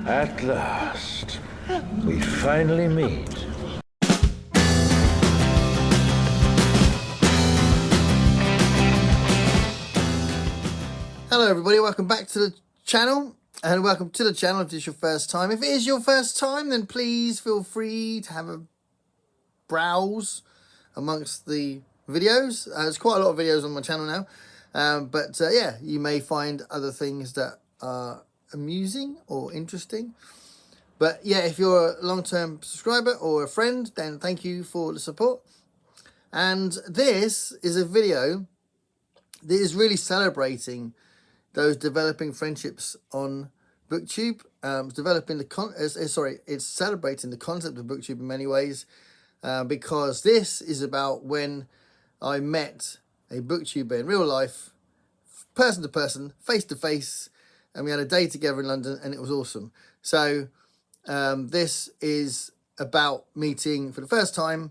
At last, we finally meet. Hello everybody, welcome back to the channel, and welcome to the channel if it's your first time. If it is your first time, then please feel free to have a browse amongst the videos. There's quite a lot of videos on my channel now, but yeah, you may find other things that are amusing or interesting. But yeah, if you're a long-term subscriber or a friend, then thank you for the support. And this is a video that is really celebrating those developing friendships on Booktube. It's celebrating the concept of Booktube in many ways, because this is about when I met a Booktuber in real life, person to person, face to face, and we had a day together in London, and it was awesome. So this is about meeting for the first time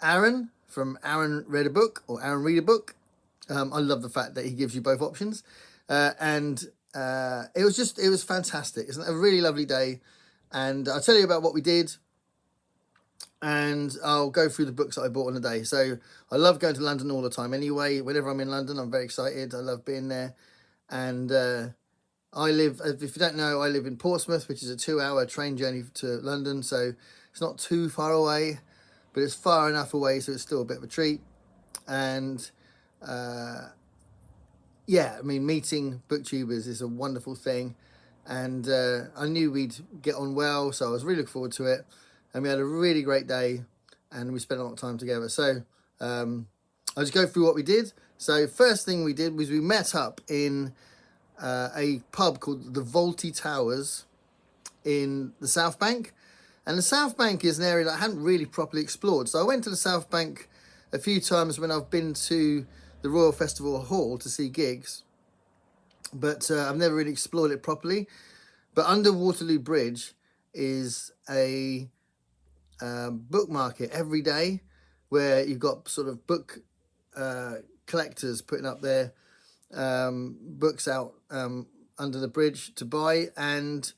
Aaron from Aaron Read a Book or Aaron Read a Book. I love the fact that he gives you both options. It was fantastic. It's a really lovely day, and I'll tell you about what we did, and I'll go through the books that I bought on the day. So I love going to London all the time anyway. Whenever I'm in London, I'm very excited. I love being there. And I live, if you don't know, I live in Portsmouth, which is a 2-hour train journey to London. So it's not too far away, but it's far enough away so it's still a bit of a treat. And yeah, I mean, meeting Booktubers is a wonderful thing. And I knew we'd get on well, so I was really looking forward to it. And we had a really great day, and we spent a lot of time together. So I'll just go through what we did. So first thing we did was we met up in a pub called the Vaulty Towers in the South Bank. And the South Bank is an area that I hadn't really properly explored. So I went to the South Bank a few times when I've been to the Royal Festival Hall to see gigs, but I've never really explored it properly. But under Waterloo Bridge is a book market every day, where you've got sort of book collectors putting up their books out under the bridge to buy, and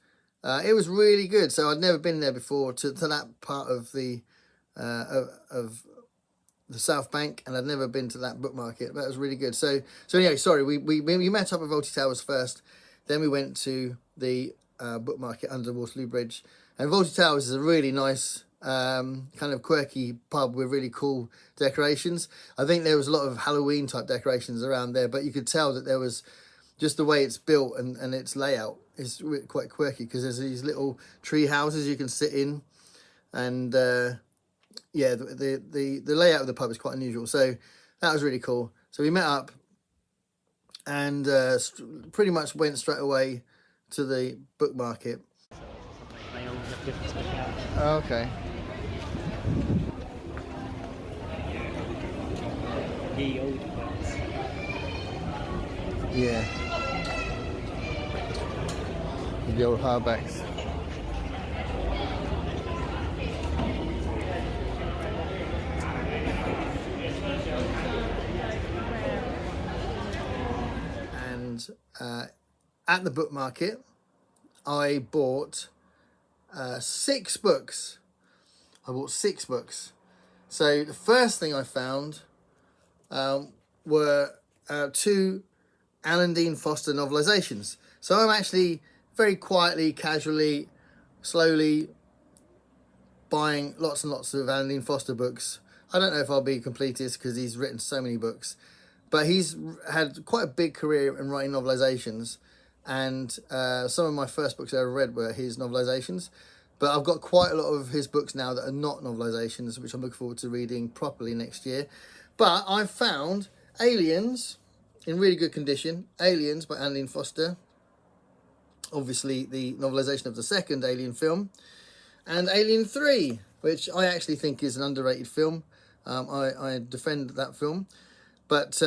it was really good. So I'd never been there before to that part of the South Bank, and I'd never been to that book market. That was really good. So anyway, sorry, we met up at Vaulty Towers first, then we went to the book market under Waterloo Bridge. And Vaulty Towers is a really nice kind of quirky pub with really cool decorations. I think there was a lot of Halloween type decorations around there, but you could tell that there was just the way it's built and its layout is quite quirky, because there's these little tree houses you can sit in, and yeah, the layout of the pub is quite unusual. So that was really cool. So we met up and pretty much went straight away to the book market. Oh, okay. The old books. Yeah. The old hardbacks. And at the book market, I bought 6 books. I bought 6 books. So the first thing I found were 2 Alan Dean Foster novelizations. So I'm actually very quietly, casually, slowly buying lots and lots of Alan Dean Foster books. I don't know if I'll be completist because he's written so many books, but he's had quite a big career in writing novelizations. And some of my first books I ever read were his novelizations. But I've got quite a lot of his books now that are not novelizations, which I'm looking forward to reading properly next year. But I found Aliens in really good condition. Aliens by Alan Dean Foster. Obviously the novelisation of the second Alien film. And Alien 3, which I actually think is an underrated film. I defend that film. But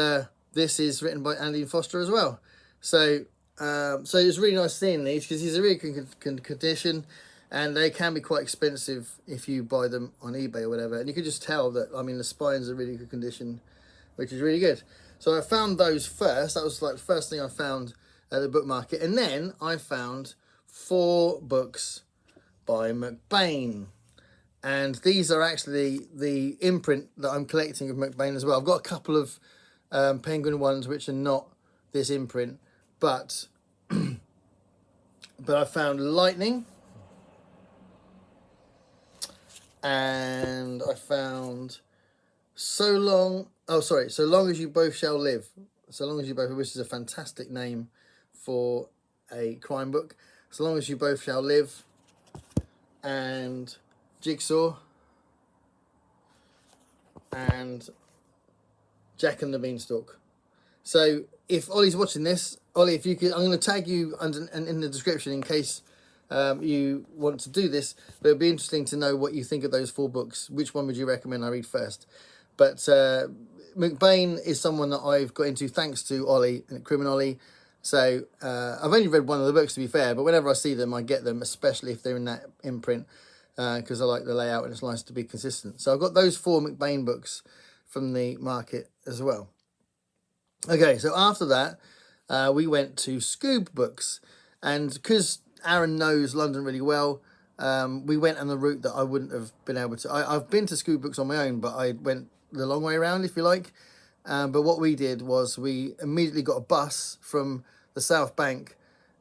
this is written by Alan Dean Foster as well. So it's really nice seeing these, because these are really good condition. And they can be quite expensive if you buy them on eBay or whatever. And you can just tell that, I mean, the spines are really good condition, which is really good. So I found those first. That was like the first thing I found at the book market. And then I found 4 books by McBain. And these are actually the imprint that I'm collecting of McBain as well. I've got a couple of Penguin ones which are not this imprint, but I found Lightning, and I found So Long As You Both Shall Live. So Long As You Both, which is a fantastic name for a crime book. So Long As You Both Shall Live, and Jigsaw, and Jack and the Beanstalk. So if Ollie's watching this, Ollie, if you could, I'm going to tag you under and in the description in case you want to do this. But it'd be interesting to know what you think of those 4 books. Which one would you recommend I read first? But McBain is someone that I've got into thanks to Ollie and Ollie. So I've only read one of the books, to be fair, but whenever I see them, I get them, especially if they're in that imprint, because I like the layout and it's nice to be consistent. So I've got those 4 McBain books from the market as well. Okay, so after that, we went to Sco Books, and because Aaron knows London really well, we went on the route that I wouldn't have been able to. I've been to Sco Books on my own, but I went the long way around, if you like. But what we did was we immediately got a bus from the South Bank,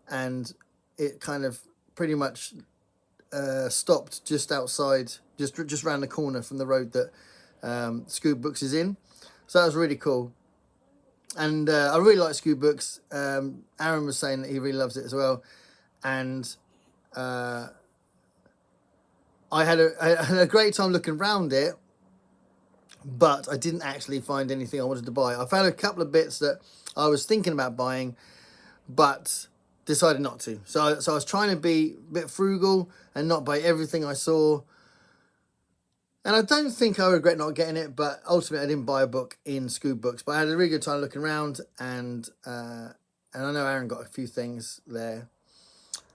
and it kind of pretty much stopped just outside, just round the corner from the road that Sco Books is in. So that was really cool. And I really like Sco Books. Aaron was saying that he really loves it as well. And I had a great time looking around it, but I didn't actually find anything I wanted to buy. I found a couple of bits that I was thinking about buying, but decided not to. So I was trying to be a bit frugal and not buy everything I saw. And I don't think I regret not getting it, but ultimately I didn't buy a book in Sco Books. But I had a really good time looking around, and I know Aaron got a few things there.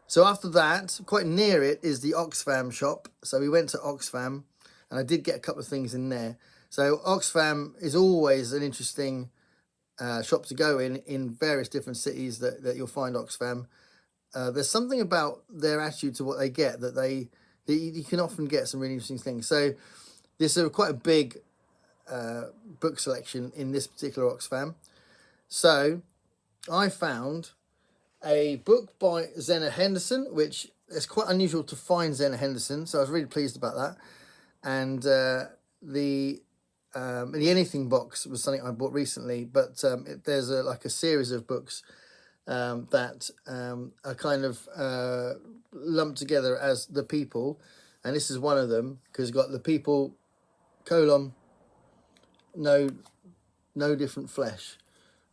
So after that, quite near it is the Oxfam shop. So we went to Oxfam, and I did get a couple of things in there. So Oxfam is always an interesting shop to go in various different cities that you'll find Oxfam. There's something about their attitude to what they get that you can often get some really interesting things. So this is quite a big book selection in this particular Oxfam. So I found a book by Zena Henderson, which is quite unusual to find Zena Henderson, so I was really pleased about that. And the Anything box was something I bought recently, but there's like a series of books that are kind of lumped together as The People, and this is one of them, because it's got The People, no different flesh.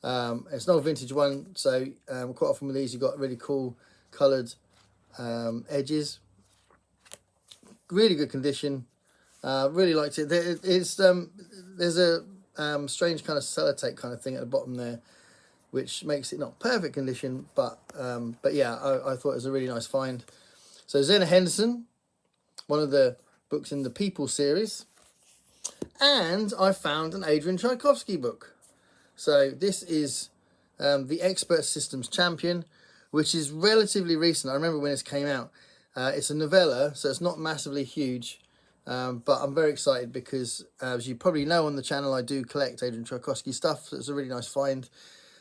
It's not a vintage one, so quite often with these you've got really cool coloured edges. Really good condition. Really liked it. There's a strange kind of sellotape kind of thing at the bottom there, which makes it not perfect condition, but yeah, I thought it was a really nice find. So Zena Henderson, one of the books in the People series, and I found an Adrian Tchaikovsky book. So this is The Expert Systems Champion, which is relatively recent. I remember when this came out. It's a novella, so it's not massively huge, but I'm very excited because, as you probably know on the channel, I do collect Adrian Tchaikovsky stuff, so it's a really nice find.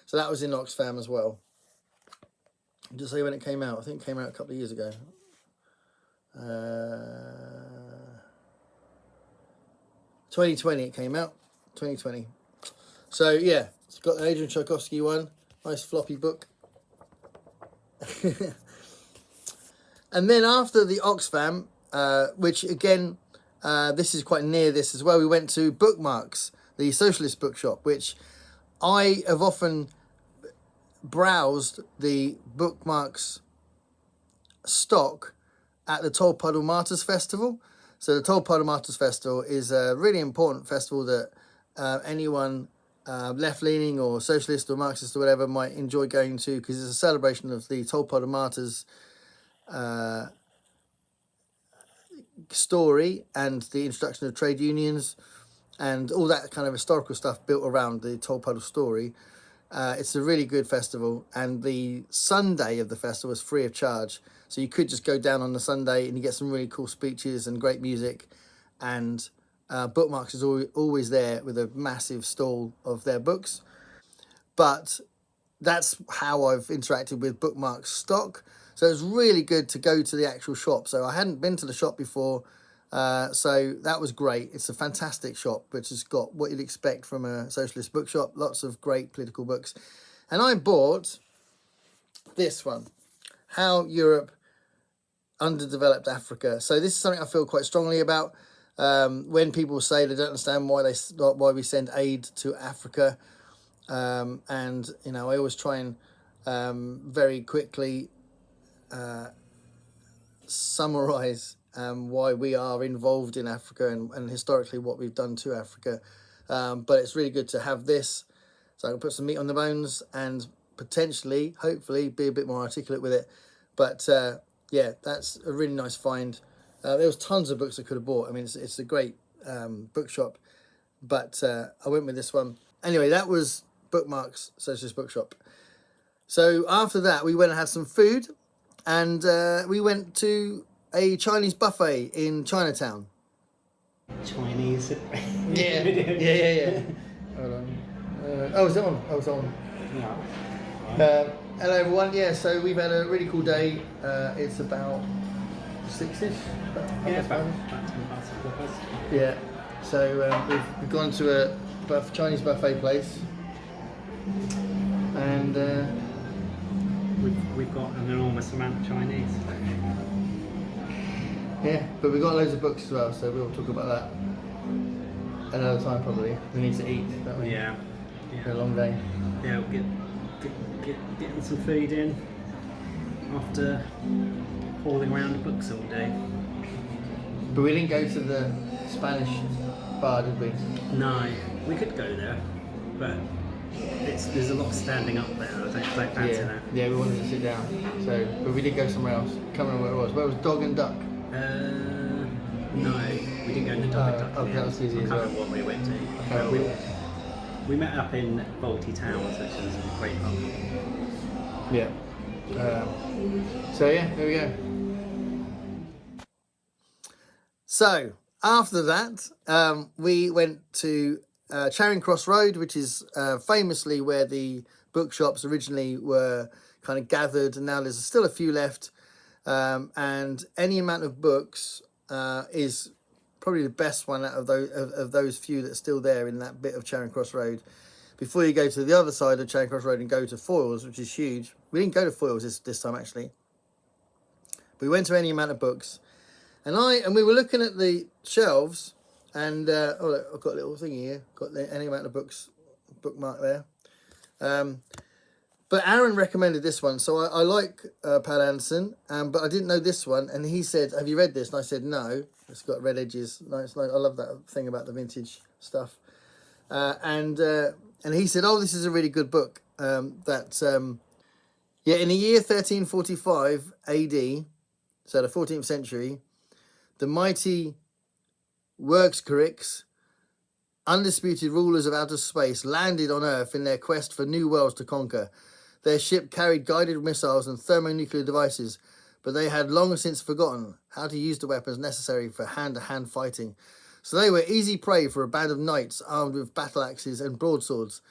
So that was in Oxfam as well. Just say when it came out. I think it came out a couple of years ago. 2020 it came out. 2020. So yeah, it's got the Adrian Tchaikovsky one. Nice floppy book. And then after the Oxfam, which again, this is quite near this as well, we went to Bookmarks, the socialist bookshop, which I have often browsed the Bookmarks stock at the Tolpuddle Martyrs Festival. So the Tolpuddle Martyrs Festival is a really important festival that anyone left-leaning or socialist or Marxist or whatever might enjoy going to, because it's a celebration of the Tolpuddle Martyrs story and the introduction of trade unions and all that kind of historical stuff built around the Tolpuddle story. It's a really good festival, and the Sunday of the festival is free of charge. So you could just go down on the Sunday and you get some really cool speeches and great music. And Bookmarks is always there with a massive stall of their books. But that's how I've interacted with Bookmarks stock. So it's really good to go to the actual shop. So I hadn't been to the shop before. So that was great. It's a fantastic shop, which has got what you'd expect from a socialist bookshop. Lots of great political books. And I bought this one, How Europe Underdeveloped Africa. So this is something I feel quite strongly about. When people say they don't understand why we send aid to Africa. And, you know, I always try and very quickly summarise why we are involved in Africa and historically what we've done to Africa. But it's really good to have this, so I can put some meat on the bones and potentially, hopefully, be a bit more articulate with it. But yeah, that's a really nice find. There was tons of books I could have bought. I mean, it's a great bookshop, but I went with this one. Anyway, that was Bookmarks Socialist Bookshop. So after that, we went and had some food, and we went to a Chinese buffet in Chinatown. Chinese. Yeah. Hold on. Oh, is that on? Oh, it's on. Yeah. Hello, everyone. Yeah, so we've had a really cool day. It's about 6-ish. Yeah, about 10 past. Yeah. So we've gone to a Chinese buffet place, and We've got an enormous amount of Chinese. yeah, but we've got loads of books as well, so we'll talk about that another time probably. We need to eat, don't we? Yeah. It's a long day. Yeah, we'll getting some food in after hauling around books all day. But we didn't go to the Spanish bar, did we? No, we could go there, but there's a lot of standing up there. I don't fancy that. Yeah, we wanted to sit down. So, but we did go somewhere else. Can't remember where it was. Where was Dog and Duck? No, we didn't go in the Dog and Duck. Oh, that was easy as I can't well. remember what we went to. Okay, We met up in Balti Towers, which is a great pub. yeah. So yeah, there we go. So after that, we went to Charing Cross Road, which is famously where the bookshops originally were kind of gathered, and now there's still a few left. And Any Amount of Books is probably the best one out of those few that's still there in that bit of Charing Cross Road. Before you go to the other side of Charing Cross Road and go to Foyles, which is huge. We didn't go to Foyles this time actually. We went to Any Amount of Books, and we were looking at the shelves, and look, I've got a little thingy here. Got the Any Amount of Books bookmark there. But Aaron recommended this one, so I like Pat Anderson, but I didn't know this one, and he said, "Have you read this?" And I said, "No." It's got red edges. Nice. I love that thing about the vintage stuff. And he said, "Oh, this is a really good book." In the year 1345 AD, so the 14th century, the mighty Workscrix, undisputed rulers of outer space, landed on Earth in their quest for new worlds to conquer. Their ship carried guided missiles and thermonuclear devices, but they had long since forgotten how to use the weapons necessary for hand-to-hand fighting. So they were easy prey for a band of knights armed with battle axes and broadswords.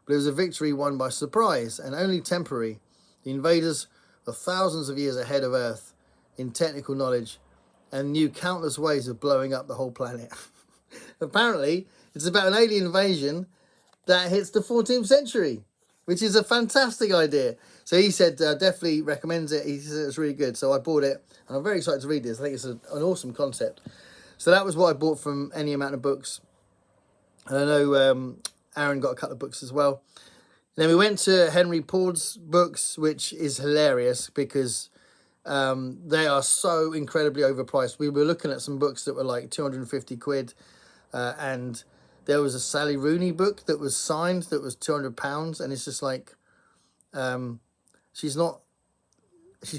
But it was a victory won by surprise and only temporary. The invaders were thousands of years ahead of Earth in technical knowledge and knew countless ways of blowing up the whole planet. Apparently, it's about an alien invasion that hits the 14th century, which is a fantastic idea. So he said definitely recommends it. He said it's really good. So I bought it, and I'm very excited to read this. I think it's an awesome concept. So that was what I bought from Any Amount of Books. And I know Aaron got a couple of books as well. And then we went to Henry Pord's books, which is hilarious because they are so incredibly overpriced. We were looking at some books that were like 250 quid, and there was a Sally Rooney book that was signed that was £200, and it's just like she's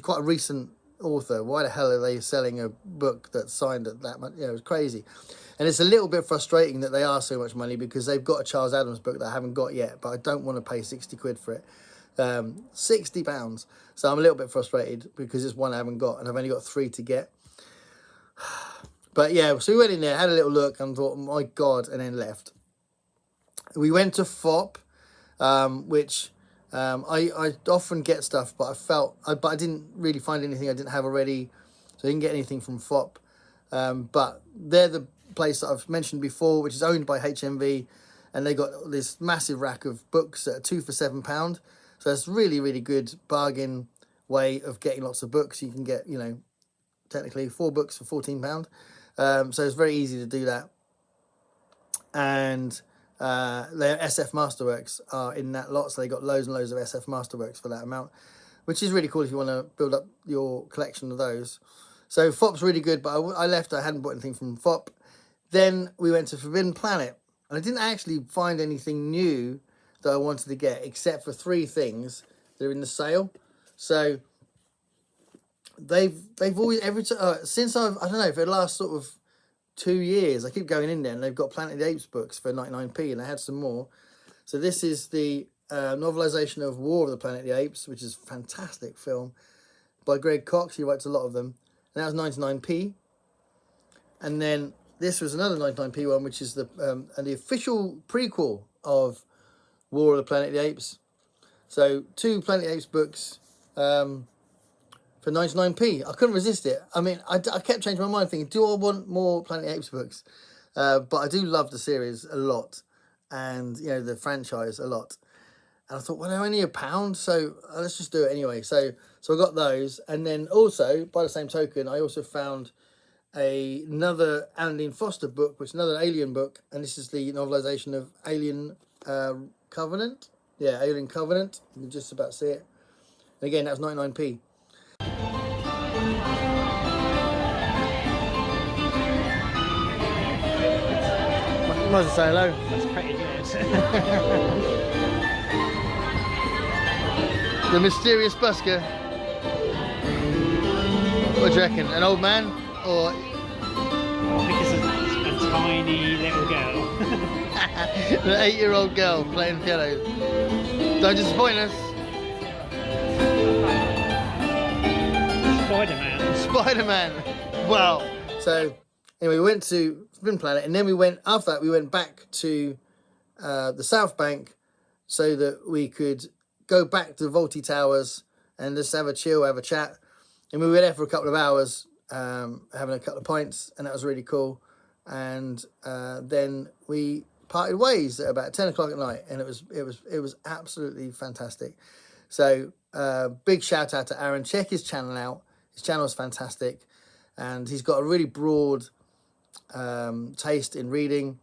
quite a recent author. Why the hell are they selling a book that's signed at that much? You know, it's crazy. And it's a little bit frustrating that they are so much money, because they've got a Charles Adams book that I haven't got yet, but I don't want to pay 60 quid for it. £60. So I'm a little bit frustrated because it's one I haven't got, and I've only got 3 to get. But yeah, so we went in there, had a little look, and thought, oh my God, and then left. We went to Fop, which I often get stuff, but I didn't really find anything I didn't have already, so I didn't get anything from Fop. But they're the place that I've mentioned before, which is owned by HMV, and they got this massive rack of books that are 2 for £7. So it's really, really good bargain way of getting lots of books. You can get, you know, technically 4 books for £14. So it's very easy to do that. And their SF Masterworks are in that lot, so they got loads and loads of SF Masterworks for that amount, which is really cool if you want to build up your collection of those. So Fop's really good, but I left, I hadn't bought anything from Fop. Then we went to Forbidden Planet, and I didn't actually find anything new that I wanted to get, except for 3 things that are in the sale. So they've always, since I don't know, for the last sort of 2 years, I keep going in there, and they've got Planet of the Apes books for 99p, and I had some more. So this is the novelisation of War of the Planet of the Apes, which is a fantastic film by Greg Cox. He writes a lot of them, and that was 99p. And then this was another 99p one, which is the official prequel of War of the Planet of the Apes. So 2 Planet of the Apes books for 99p. I couldn't resist it. I mean, I kept changing my mind, thinking, do I want more Planet of the Apes books? But I do love the series a lot, and you know, the franchise a lot. And I thought, well, they're only £1, so let's just do it anyway. So I got those, and then also, by the same token, I also found another Alan Dean Foster book, which is another Alien book, and this is the novelisation of Alien Covenant. Yeah, Alien Covenant. You can just about see it. And again, that's 99p. Might as well say hello. That's pretty good. The mysterious busker. What do you reckon? An old man, or? I think it's a tiny little girl. An 8-year-old girl playing piano. Don't disappoint us. Spider-Man. Spider-Man. Wow. So anyway, we went to Forbidden Planet, and then after that we went back to the South Bank, so that we could go back to Vaulty Towers and just have a chill, have a chat. And we were there for a couple of hours, having a couple of pints, and that was really cool. And then we parted ways at about 10 o'clock at night, and it was absolutely fantastic. So big shout out to Aaron. Check his channel out. His channel is fantastic, and he's got a really broad taste in reading,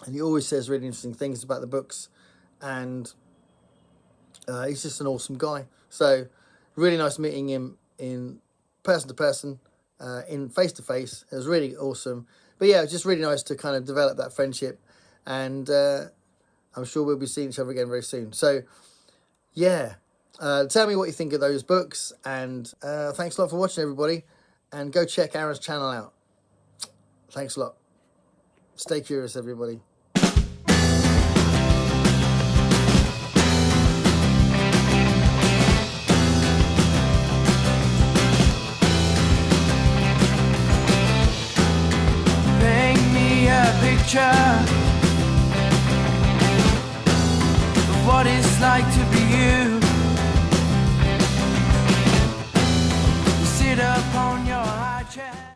and he always says really interesting things about the books, and he's just an awesome guy. So really nice meeting him in person to person, in face to face. It was really awesome. But yeah, it was just really nice to kind of develop that friendship, and I'm sure we'll be seeing each other again very soon. So yeah, tell me what you think of those books, and thanks a lot for watching, everybody, and go check Aaron's channel out. Thanks a lot. Stay curious, everybody. Picture of what it's like to be you. You sit up on your high chair.